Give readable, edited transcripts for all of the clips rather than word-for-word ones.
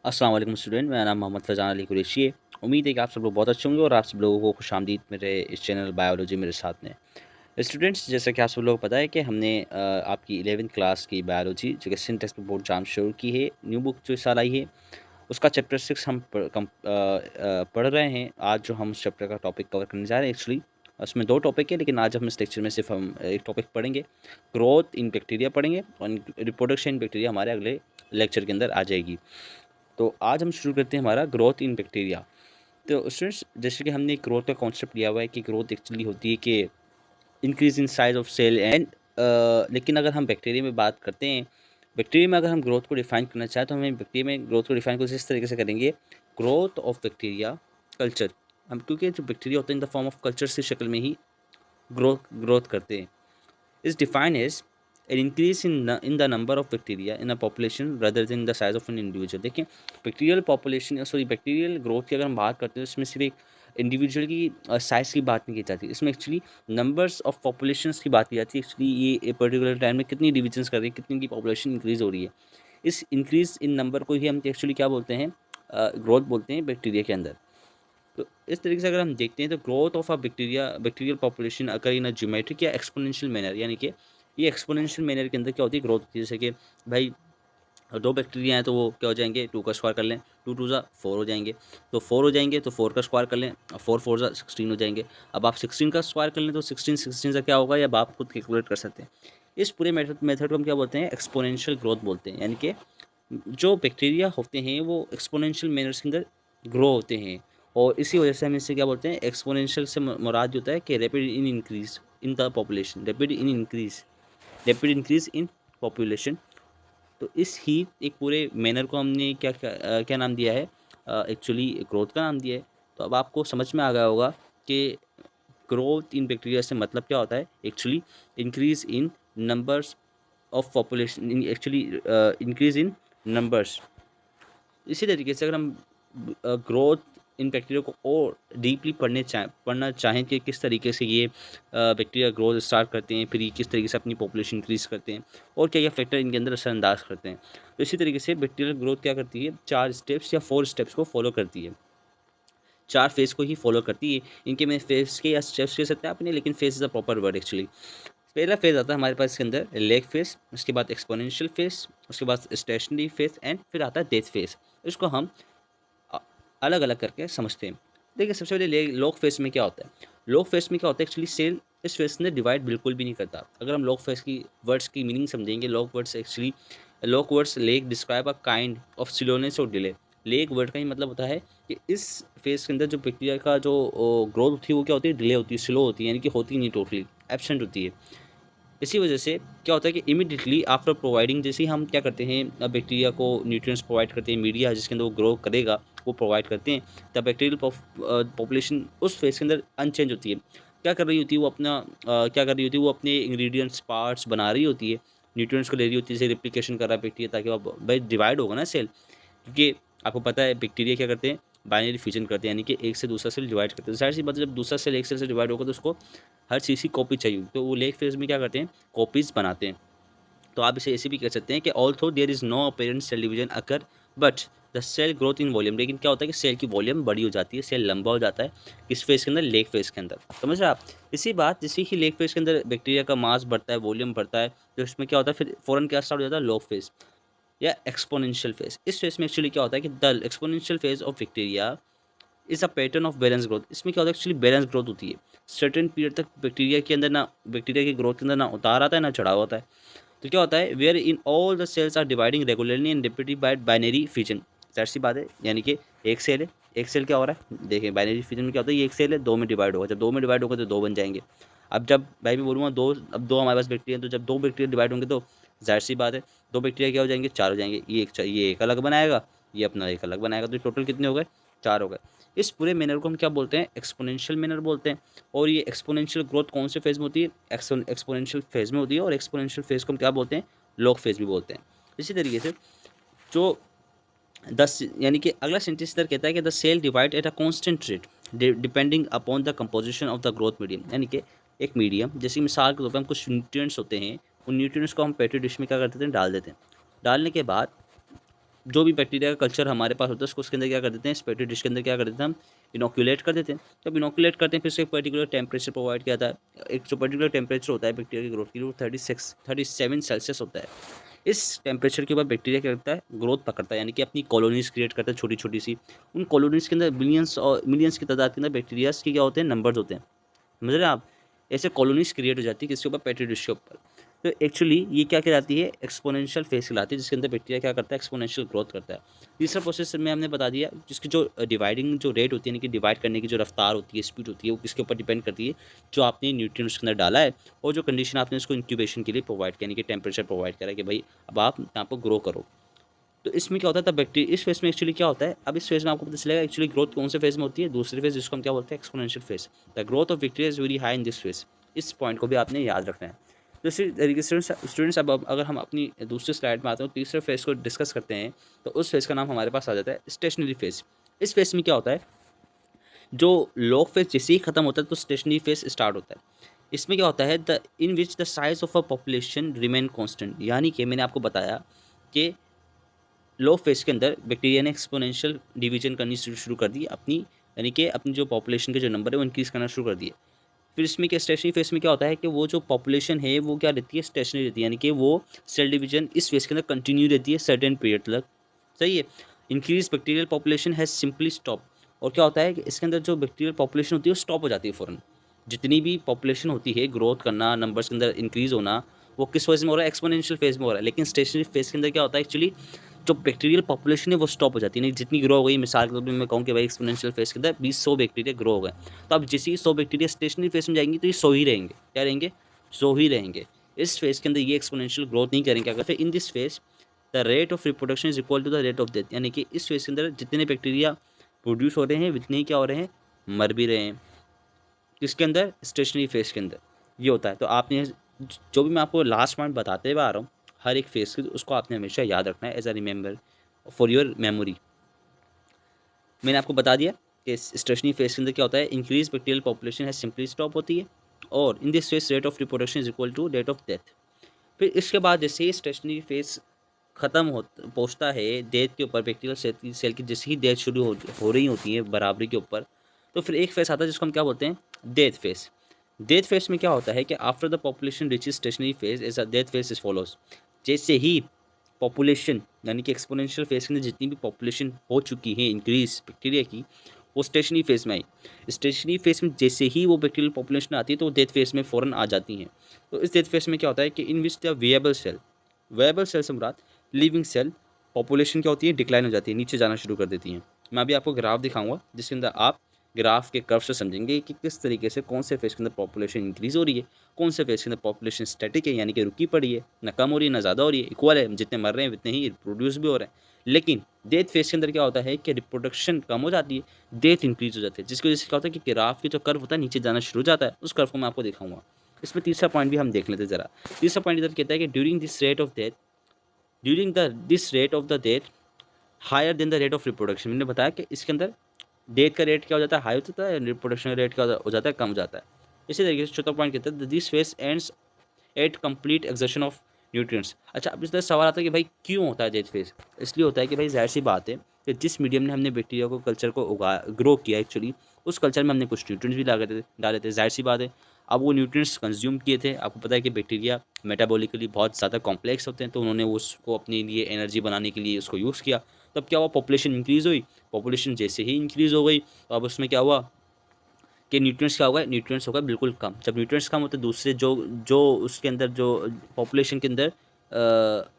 अस्सलाम वालेकुम स्टूडेंट, मेरा नाम मोहम्मद फ़ैज़ान अली कुरैशी है। उम्मीद है कि आप सब लोग बहुत अच्छे होंगे और आप सब लोगों को खुशामदीद मेरे इस चैनल बायोलॉजी मेरे साथ में। स्टूडेंट्स, जैसा कि आप सब लोगों को पता है कि हमने आपकी 11th क्लास की बायोलॉजी जो कि सिंध टेक्स्ट बोर्ड एग्जाम शुरू की है। न्यू बुक जो इस साल आई है उसका चैप्टर 6 हम पढ़ रहे हैं। आज जो हम उस चैप्टर का टॉपिक कवर करने जा रहे हैं, एक्चुअली उसमें 2 टॉपिक है, लेकिन आज हम इस लेक्चर में सिर्फ हम एक टॉपिक पढ़ेंगे। ग्रोथ इन बैक्टीरिया पढ़ेंगे और रिप्रोडक्शन इन बैक्टीरिया हमारे अगले लेक्चर के अंदर आ जाएगी। तो आज हम शुरू करते हैं हमारा ग्रोथ इन बैक्टीरिया। तो स्टूडेंट्स, जैसे कि हमने ग्रोथ का कॉन्सेप्ट लिया हुआ है कि ग्रोथ एक्चुअली होती है कि increase in size of cell and, लेकिन अगर हम बैक्टीरिया में बात करते हैं, बैक्टीरिया में अगर हम ग्रोथ को डिफाइन करना चाहें तो हमें बैक्टीरिया में ग्रोथ को डिफाइन कुछ इस तरीके से करेंगे। ग्रोथ ऑफ बैक्टीरिया कल्चर, हम क्योंकि जो बैक्टीरिया होते हैं in the form of culture की शक्ल में ही ग्रोथ करते हैं, is defined as an increase in the number of bacteria in a population rather than the size of an individual। देखिए, bacterial population sorry bacterial growth की अगर हम बात करते हैं तो इसमें सिर्फ एक इंडिविजुअल की साइज़ की बात नहीं की जाती, इसमें एक्चुअली नंबर्स ऑफ पॉपुलेशंस की बात की जाती है। एक्चुअली ये पर्टिकुलर टाइम में कितनी डिविजन्स कर रही है, कितनी की पॉपुलेशन इंक्रीज़ हो रही है, इस इंक्रीज़ इन नंबर को ही हम एक्चुअली क्या बोलते हैं, ग्रोथ बोलते हैं बैक्टीरिया के अंदर। तो इस तरीके से अगर हम देखते हैं तो growth of a bacterial population occur in a geometric या एक्सपोनेंशियल मैनर, यानी कि ये एक्सपोनेंशियल मैनर के अंदर क्या होती है, ग्रोथ होती है। जैसे कि भाई 2 बैक्टीरिया हैं तो वो क्या हो जाएंगे, 2 का स्क्वायर कर लें, 2 2 ज़ा 4 हो जाएंगे, तो 4 हो जाएंगे तो 4 का स्क्वायर कर लें, 4 4 ज़ा 16 हो जाएंगे। अब आप 16 का स्क्वायर कर लें तो 16 से क्या होगा, या आप खुद कैलकुलेट कर सकते हैं। इस पूरे मेथड को हम क्या बोलते हैं, एक्सपोनेंशियल ग्रोथ बोलते हैं। यानी कि जो बैक्टीरिया होते हैं वो एक्सपोनेंशियल मैनर्स के अंदर ग्रो होते हैं, और इसी वजह से हम इससे क्या बोलते हैं, एक्सपोनेंशियल से मुराद होता है कि rapid in increase in the population, rapid increase in population. तो इस ही एक पूरे मैनर को हमने क्या नाम दिया है, एक्चुअली ग्रोथ का नाम दिया है। तो अब आपको समझ में आ गया होगा कि ग्रोथ इन बैक्टीरिया से मतलब क्या होता है, actually increase in numbers of population, actually increase in numbers. इसी तरीके से अगर हम ग्रोथ इन बैक्टीरिया को और डीपली पढ़ना चाहें कि किस तरीके से ये बैक्टीरिया ग्रोथ स्टार्ट करते हैं, फिर ये किस तरीके से अपनी पॉपुलेशन इंक्रीज़ करते हैं और क्या क्या फैक्टर इनके अंदर असरअंदाज करते हैं, तो इसी तरीके से बैक्टीरियल ग्रोथ क्या करती है, 4 स्टेप्स या 4 स्टेप्स को फॉलो करती है, 4 फेज़ को ही फॉलो करती है। इनके में फेज़ के या स्टेप्स कह सकते हैं आपने, लेकिन phase is a proper word actually. पहला फेज़ आता है हमारे पास इसके अंदर लेग फेज़, उसके बाद एक्सपोनेंशियल फेज़, उसके बाद स्टेशनरी फेज़ एंड फिर आता है डेथ फेज़। इसको हम अ, अलग-अलग करके समझते हैं। देखिए, सबसे पहले ले लॉग फेज़ में क्या होता है? लॉग फेज़ में क्या होता है, एक्चुअली सेल इस फेज़ में डिवाइड बिल्कुल भी नहीं करता। अगर हम लॉग फेज़ की वर्ड्स की मीनिंग समझेंगे, log words leg describe a kind of slowness और डिले। लेग वर्ड का ही मतलब होता है कि इस फेज़ के अंदर जो बैक्टीरिया का जो ग्रोथ होती है वो क्या होती है, डिले होती है, स्लो होती है, यानी कि होती नहीं, टोटली एब्सेंट होती है। इसी वजह से क्या होता है कि इमीडिएटली आफ्टर प्रोवाइडिंग, जैसे ही हम क्या करते हैं, बैक्टीरिया को न्यूट्रिएंट्स प्रोवाइड करते हैं, मीडिया जिसके अंदर वो ग्रो करेगा वो प्रोवाइड करते हैं, तब बैक्टीरियल पॉपुलेशन उस फेज के अंदर अनचेंज होती है। क्या कर रही होती है वो अपना क्या कर रही होती है वो अपने इंग्रेडिएंट्स पार्ट्स बना रही होती है, न्यूट्रिएंट्स को ले रही होती है, जैसे रिप्लिकेशन कर रहा है बैक्टीरिया, ताकि वो भाई डिवाइड होगा ना सेल, क्योंकि आपको पता है बैक्टीरिया क्या करते हैं, बाइनरी फ्यूजन करते हैं, यानी कि एक से दूसरा सेल डिवाइड करते हैं। ज़ाहिर सी बात है, जब दूसरा सेल एक सेल से डिवाइड होगा तो उसको हर चीज़ की कॉपी चाहिए होगी, तो वो लेग फेज में क्या करते हैं, कॉपीज़ बनाते हैं। तो आप इसे ऐसे भी कह सकते हैं कि although there is no apparent cell division occur but the cell growth in volume, लेकिन क्या होता है कि सेल की वॉल्यूम बड़ी हो जाती है, सेल लंबा हो जाता है किस फेज के अंदर, लेग फेज के अंदर। समझ रहे हैं आप? इसी बात जैसे ही लेग फेज के अंदर बैक्टीरिया का मास बढ़ता है, वॉल्यूम बढ़ता है, तो इसमें क्या होता है, फिर फ़ौरन क्या स्टार्ट हो जाता है, लॉग फेज या एक्सपोनेंशियल फेज। इस फेज में एक्चुअली क्या होता है कि the exponential phase of bacteria is a pattern of balance growth. इसमें क्या होता है, एक्चुअली बैलेंस ग्रोथ होती है। सर्टेन पीरियड तक बैक्टीरिया की ग्रोथ के अंदर ना उतार आता है ना चढ़ाव होता है। तो क्या होता है, where in all the cells are dividing regularly and repeated by binary fission. ज़ाहिर सी बात है, यानी कि एक सेल है, एक सेल क्या हो रहा है, देखिए बाइनरी फिजन में क्या होता है, ये एक सेल है, 2 में डिवाइड होगा, जब 2 में डिवाइड होगा तो 2 बन जाएंगे। अब जब भाई मैं बोलूँगा 2, अब 2 हमारे पास बैक्टीरिया हैं, तो जब 2 बैक्टीरिया डिवाइड होंगे तो ज़ाहिर सी बात है 2 बैक्टीरिया क्या हो जाएंगे, 4 हो जाएंगे। ये एक अलग बनाएगा, ये अपना एक अलग बनाएगा, तो टोटल कितने हो गए, 4 हो गए। इस पूरे मैनर को हम क्या बोलते हैं, एक्सपोनेंशियल मैनर बोलते हैं। और ये एक्सपोनेंशियल ग्रोथ कौन से फेज़ में होती है, एक्सपोनेंशियल फेज़ में होती है, और एक्सपोनेंशियल फेज़ को हम क्या बोलते हैं, लॉग फेज़ भी बोलते हैं। इसी तरीके से जो यानी कि अगला सेंटेंस इधर कहता है कि the cell divide at a constant rate depending upon the composition of the growth medium. यानी कि एक मीडियम, जैसे मिसाल के तौर पर हम कुछ न्यूट्रिएंट्स होते हैं, उन न्यूट्रिएंट्स को हम पेट्री डिश में क्या कर देते हैं, डाल देते हैं। डालने के बाद जो भी बैक्टीरिया का कल्चर हमारे पास होता है उसको उसके अंदर क्या कर देते हैं, इस पेट्री डिश के अंदर क्या कर देते हैं हम, इनोकुलेट कर देते हैं। जब इनोकुलेट करते हैं फिर उसको एक पर्टिकुलर टेम्परेचर प्रोवाइड किया जाता है। एक जो पर्टिकुलर टेम्परेचर होता है बैक्टीरिया की ग्रोथ के लिए वो 37 सेल्सियस होता है। इस टेम्परेचर के बाद बैक्टीरिया क्या करता है, ग्रोथ पकड़ता है, यानी कि अपनी कॉलोनीज़ क्रिएट करता है छोटी-छोटी सी। उन कॉलोनीज़ के अंदर बिलियंस और मिलियंस की तादाद के अंदर बैक्टीरियाज़ के क्या होते हैं, नंबर्स होते हैं। समझ रहे हैं आप? ऐसे कॉलोनीज़ क्रिएट हो जाती है किसके ऊपर, पेट्री डिश के ऊपर। तो एक्चुअली ये क्या कहलाती है, एक्सपोनेंशियल फेज़ कहलाती है, जिसके अंदर बैक्टीरिया क्या करता है, एक्सपोनेंशियल ग्रोथ करता है। तीसरा प्रोसेस में हमने बता दिया, जिसकी जो डिवाइडिंग जो रेट होती है, यानी कि डिवाइड करने की जो रफ्तार होती है, स्पीड होती है, वो किसके ऊपर डिपेंड करती है, जो आपने न्यूट्रिएंट्स उसके अंदर डाला है और जो कंडीशन आपने उसको इंक्यूबेशन के लिए प्रोवाइड किया, यानी कि टेम्परेचर प्रोवाइड करा कि भाई अब आप यहाँ पर ग्रो करो। तो इसमें क्या होता है, तब बैक्टीरिया इस फेज़ में एक्चुअली क्या होता है, अब इस फेज़ में आपको पता चलेगा एक्चुअली ग्रोथ कौन से फेज़ में होती है, दूसरे फेज़ जिसको हम क्या बोलते हैं, exponential phase. The growth of bacteria is very high in this phase. इस पॉइंट को भी आपने याद रखना है। तो इसी तरीके से स्टूडेंट्स अब अगर हम अपनी दूसरी स्लाइड में आते हैं, तीसरे फेज़ को डिस्कस करते हैं, तो उस फेज़ का नाम हमारे पास आ जाता है स्टेशनरी फेज़। इस फेज़ में क्या होता है, जो लॉग फेज़ जैसे ही खत्म होता है तो स्टेशनरी फेज़ स्टार्ट होता है। इसमें क्या होता है, the in which the size of a population remain constant, यानी कि मैंने आपको बताया कि लो फेज़ के अंदर बैक्टीरिया ने एक्सपोनेंशियल डिवीजन करनी शुरू कर दी अपनी, यानी कि अपनी जो पॉपुलेशन के जो नंबर है वो इंक्रीज़ करना शुरू कर दिए। फिर इसमें क्या, स्टेशनरी फेज़ में क्या होता है कि वो जो पॉपुलेशन है वो क्या रहती है, स्टेशनरी रहती है, यानी कि वो सेल डिवीजन इस फेज़ के अंदर कंटिन्यू रहती है सर्टेन पीरियड तक। सही है। Increase bacterial population has simply stop, और क्या होता है कि इसके अंदर जो बैक्टीरियल पॉपुलेशन होती है वो स्टॉप हो जाती है फ़ौरन। जितनी भी पॉपुलेशन होती है, ग्रोथ करना, नंबर्स के अंदर इंक्रीज़ होना, वो किस फेज़ में हो रहा है, एक्सपोनेंशियल फेज़ में हो रहा है। लेकिन स्टेशनरी फेज़ के अंदर क्या होता है एक्चुअली, जो बैक्टीरियल पॉपुलेशन है वो स्टॉप हो जाती है, नहीं जितनी ग्रो हो गई। मिसाल के तौर पे मैं कहूँ कि भाई एक्सपोनेंशियल फेज़ के अंदर 20-100 बैक्टीरिया ग्रो हो गए, तो अब जैसे ही 100 बैक्टीरिया स्टेशनरी फेज़ में जाएंगी तो ये 100 ही रहेंगे। क्या रहेंगे, 100 ही रहेंगे। इस फेज़ के अंदर ये एक्सपोनेंशियल ग्रोथ नहीं करेंगे। अगर फिर in this phase the rate of reproduction is equal to the rate of death, यानी कि इस फेज़ के अंदर जितने बैक्टीरिया प्रोड्यूस हो रहे हैं उतने ही क्या हो रहे हैं, मर भी रहे हैं। किसके अंदर, स्टेशनरी फेज़ के अंदर ये होता है। तो आपने जो भी मैं आपको लास्ट पॉइंट बताते हुए आ रहा हूँ, हर एक फेज़ की, उसको आपने हमेशा याद रखना है as a remember for your memory. मैंने आपको बता दिया कि स्टेशनरी फेज़ के अंदर क्या होता है, इंक्रीज बैक्टीरियल पॉपुलेशन है सिंपली स्टॉप होती है, और in this phase rate of reproduction is equal to rate of death. फिर इसके बाद जैसे ही स्टेशनरी फेज़ ख़त्म पहुँचता है डेथ के ऊपर, बैक्टीरियल सेल की जैसे ही डेथ शुरू हो रही होती है बराबरी के ऊपर, तो फिर एक फेज़ आता है जिसको हम क्या बोलते हैं, डेथ फेज़। डेथ फेज़ में क्या होता है कि after the population reaches stationary phase is a death phase is follows. जैसे ही पॉपुलेशन, यानी कि एक्सपोनेंशियल फेज़ के अंदर जितनी भी पॉपुलेशन हो चुकी है इंक्रीज बैक्टीरिया की, वो स्टेशनरी फेज़ में आई। स्टेशनरी फेज़ में जैसे ही वो बैक्टीरियल पॉपुलेशन आती है तो वो डेथ फेज़ में फ़ौरन आ जाती हैं। तो इस डेथ फेज़ में क्या होता है कि इन विच द वेएबल सेल से मुराद लिविंग सेल, पॉपुलेशन क्या होती है, डिक्लाइन हो जाती है, नीचे जाना शुरू कर देती हैं। मैं अभी आपको ग्राफ दिखाऊंगा जिसके अंदर आप ग्राफ के कर्व से समझेंगे कि किस तरीके से कौन से फेज़ के अंदर पॉपुलेशन इंक्रीज़ हो रही है, कौन से फेज़ के अंदर पॉपुलेशन स्टैटिक है, यानी कि रुकी पड़ी है, ना कम हो रही है ना ज़्यादा हो रही है, इक्वल है, जितने मर रहे हैं उतने ही प्रोड्यूस भी हो रहे हैं। लेकिन डेथ फेज़ के अंदर क्या होता है कि रिप्रोडक्शन कम हो जाती है, डेथ इंक्रीज़ हो जाती है, जिसकी वजह से क्या होता है कि ग्राफ के जो कर्व होता है नीचे जाना शुरू हो जाता है। उस कर्व को मैं आपको दिखाऊंगा। इसमें तीसरा पॉइंट भी हम देख लेते हैं ज़रा। तीसरा पॉइंट इधर कहता है कि during this rate of death, during the this rate of the death higher than the rate of reproduction. मैंने बताया कि इसके अंदर डेथ का रेट क्या हो जाता है, हाई हो जाता है, रिप्रोडक्शन रेट क्या हो जाता है, कम हो जाता है। इसी तरीके से चौथा पॉइंट कहता है this phase ends at complete exertion of nutrients. अच्छा, अब इस तरह सवाल आता है कि भाई क्यों होता है डेथ फेज। इसलिए होता है कि भाई जाहिर सी बात है कि जिस मीडियम ने हमने बैक्टीरिया को कल्चर को ग्रो किया एक्चुअली, उस कल्चर में हमने कुछ न्यूट्रिएंट्स भी डाले थे, जाहिर सी बात है। अब वो न्यूट्रिएंट्स कंज्यूम किए थे। आपको पता है कि बैक्टीरिया मेटाबॉलिकली बहुत ज़्यादा कॉम्प्लेक्स होते हैं, तो उन्होंने उसको अपने लिए एनर्जी बनाने के लिए उसको यूज़ किया। तब क्या हुआ, पॉपुलेशन इंक्रीज़ हुई। पॉपुलेशन जैसे ही इंक्रीज़ हो गई तो अब उसमें क्या हुआ कि न्यूट्रिएंट्स क्या होगा, न्यूट्रिएंट्स होगा बिल्कुल कम। जब न्यूट्रिएंट्स कम होते दूसरे जो जो उसके अंदर जो पॉपुलेशन के अंदर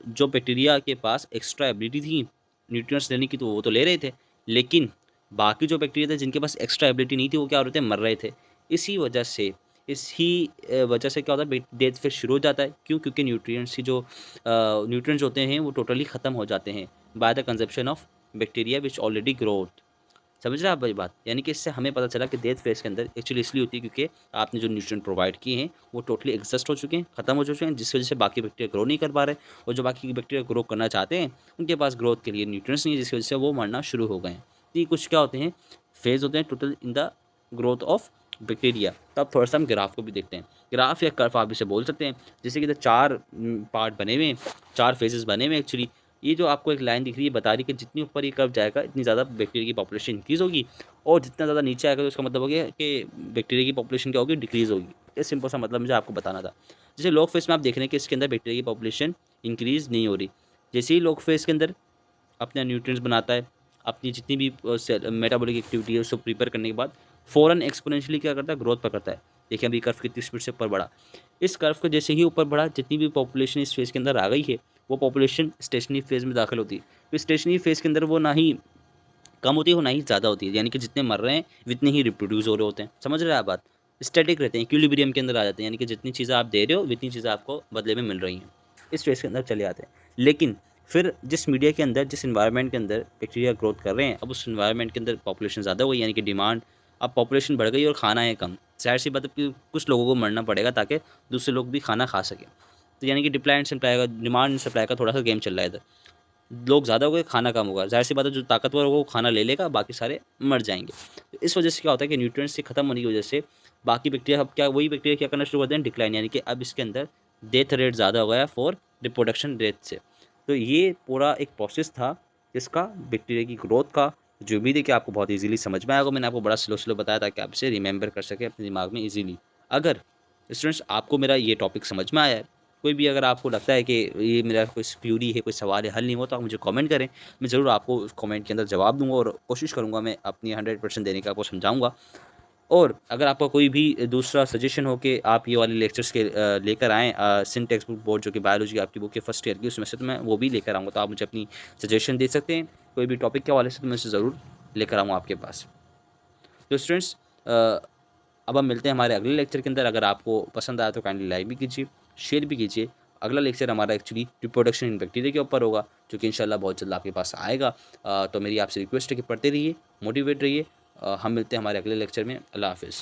जो बैक्टीरिया के पास एक्स्ट्रा एबिलिटी थी न्यूट्रिएंट्स लेने की, तो वो तो ले रहे थे, लेकिन बाकी जो बैक्टीरिया थे जिनके पास एक्स्ट्रा एबिलिटी नहीं थी वो क्या हो रहे थे, मर रहे थे। इसी वजह से क्या होता है, डेथ फिर शुरू हो जाता है। क्यों? क्योंकि न्यूट्रिएंट्स की जो न्यूट्रिएंट्स होते हैं वो टोटली ख़त्म हो जाते हैं by the consumption of bacteria which already growth. समझ रहे हैं आप भाई बात? यानी कि इससे हमें पता चला कि डेथ फेज़ के अंदर एक्चुअली इसलिए होती है क्योंकि आपने जो न्यूट्रिएंट प्रोवाइड किए हैं वो टोटली एग्जॉस्ट हो चुके हैं, ख़त्म हो चुके हैं, जिसकी वजह से बाकी बैक्टीरिया ग्रो नहीं कर पा रहे, और जो बाकी बैक्टीरिया ग्रो करना चाहते हैं उनके पास ग्रोथ के लिए न्यूट्रिएंट्स नहीं है, जिसकी वजह से वो मरना शुरू हो गए हैं। तो ये कुछ क्या होते हैं, फेज़ होते हैं total in the growth of bacteria. तो अब थोड़ा सा हम ग्राफ को भी देखते हैं। ग्राफ या कर्व आप इसे बोल सकते हैं। जैसे कि इधर 4 पार्ट बने हुए हैं, 4 फेजेस बने हुए हैं एक्चुअली। ये जो आपको एक लाइन दिख रही है बता रही है कि जितनी ऊपर ये कर्व जाएगा इतनी ज़्यादा बैक्टीरिया की पॉपुलेशन इंक्रीज़ होगी, और जितना ज़्यादा नीचे आएगा तो उसका मतलब हो गया कि बैक्टीरिया की पॉपुलेशन क्या होगी, डिक्रीज़ होगी। ये सिंपल सा मतलब मुझे आपको बताना था। जैसे लॉग फेज़ में आप देख रहे हैं कि इसके अंदर बैक्टीरिया की पॉपुलेशन इंक्रीज़ नहीं हो रही। जैसे ही लॉग फेज़ के अंदर अपना न्यूट्रिएंट्स बनाता है, अपनी जितनी भी सेल मेटाबॉलिक एक्टिविटी है उसको प्रिपेयर करने के बाद फ़ौरन एक्सपोनेंशियली क्या करता है, ग्रोथ पकड़ता है। देखिए अभी कर्व कितनी स्पीड से ऊपर बढ़ा। इस कर्व को जैसे ही ऊपर बढ़ा, जितनी भी पॉपुलेशन इस फेज़ के अंदर आ गई है, वो पॉपुलेशन स्टेशनरी फेज़ में दाखिल होती है। तो स्टेशनरी फेज़ के अंदर वो ना ही कम होती है और ना ही ज़्यादा होती है, यानी कि जितने मर रहे हैं उतने ही रिप्रोड्यूस हो रहे होते हैं। समझ रहे हैं आप बात? स्टैटिक रहते हैं, इक्विलिब्रियम के अंदर आ जाते हैं, यानी कि जितनी चीज़ें आप दे रहे हो उतनी चीज़ें आपको बदले में मिल रही हैं। इस फेज़ के अंदर चले आते हैं। लेकिन फिर जिस मीडिया के अंदर, जिस एनवायरनमेंट के अंदर बैक्टीरिया ग्रोथ कर रहे हैं, अब उस एनवायरनमेंट के अंदर पॉपुलेशन ज़्यादा हो गई, यानी कि डिमांड, अब पॉपुलेशन बढ़ गई और खाना है कम। ज़ाहिर-सी बात है कि कुछ लोगों को मरना पड़ेगा ताकि दूसरे लोग भी खाना खा सकें। तो यानी कि डिप्लाई एंड सप्लाई का, डिमांड एंड सप्लाई का थोड़ा-सा गेम चल रहा है इधर। लोग ज़्यादा हो गए, खाना कम होगा। ज़ाहिर-सी बात है जो ताकतवर होगा वो खाना ले लेगा, बाकी सारे मर जाएँगे। तो इस वजह से क्या होता है कि न्यूट्रिएंट्स के खत्म होने की वजह से बाकी बैक्टीरिया, अब क्या वही बैक्टीरिया क्या करना शुरू करते हैं, डिक्लाइन, यानी कि अब इसके अंदर डेथ रेट ज़्यादा हो गया फॉर रिप्रोडक्शन रेट से। तो ये पूरा एक प्रोसेस था जिसका बैक्टीरिया की ग्रोथ का, जो उम्मीद है कि आपको बहुत ईज़िली समझ में आया होगा। मैंने आपको बड़ा स्लो बताया ताकि आप इसे रिमेंबर कर सकें अपने दिमाग में ईज़िली। अगर स्टूडेंट्स आपको मेरा ये टॉपिक समझ में आया है, कोई भी अगर आपको लगता है कि ये मेरा कोई क्यूरी है, कोई सवाल है, हल नहीं हुआ, तो आप मुझे कमेंट करें। मैं ज़रूर आपको उस कमेंट के अंदर जवाब दूँगा और कोशिश करूँगा मैं अपनी 100% देने का आपको समझाऊँगा। और अगर आपका कोई भी दूसरा सजेशन हो कि आप ये वाले लेक्चर्स के लेकर आएँ, सिंध टेक्स्ट बुक बोर्ड जो कि बायोलॉजी आपकी बुक है फर्स्ट ईयर की, उसमें से तो मैं वो भी लेकर आऊँगा। तो आप मुझे अपनी सजेशन दे सकते हैं कोई भी टॉपिक के हवाले से, तो मैं उसे ज़रूर लेकर आऊँगा आपके पास। तो स्टूडेंट्स, अब हम मिलते हैं हमारे अगले लेक्चर के अंदर। अगर आपको पसंद आया तो काइंडली लाइक भी कीजिए, शेयर भी कीजिए। अगला लेक्चर हमारा एक्चुअली रिप्रोडक्शन इन बैक्टीरिया के ऊपर होगा, जो कि इंशाल्लाह बहुत जल्द आपके पास आएगा। तो मेरी आपसे रिक्वेस्ट है कि पढ़ते रहिए, मोटिवेट रहिए। हम मिलते हैं हमारे अगले लेक्चर में। अल्लाह हाफ़िज़।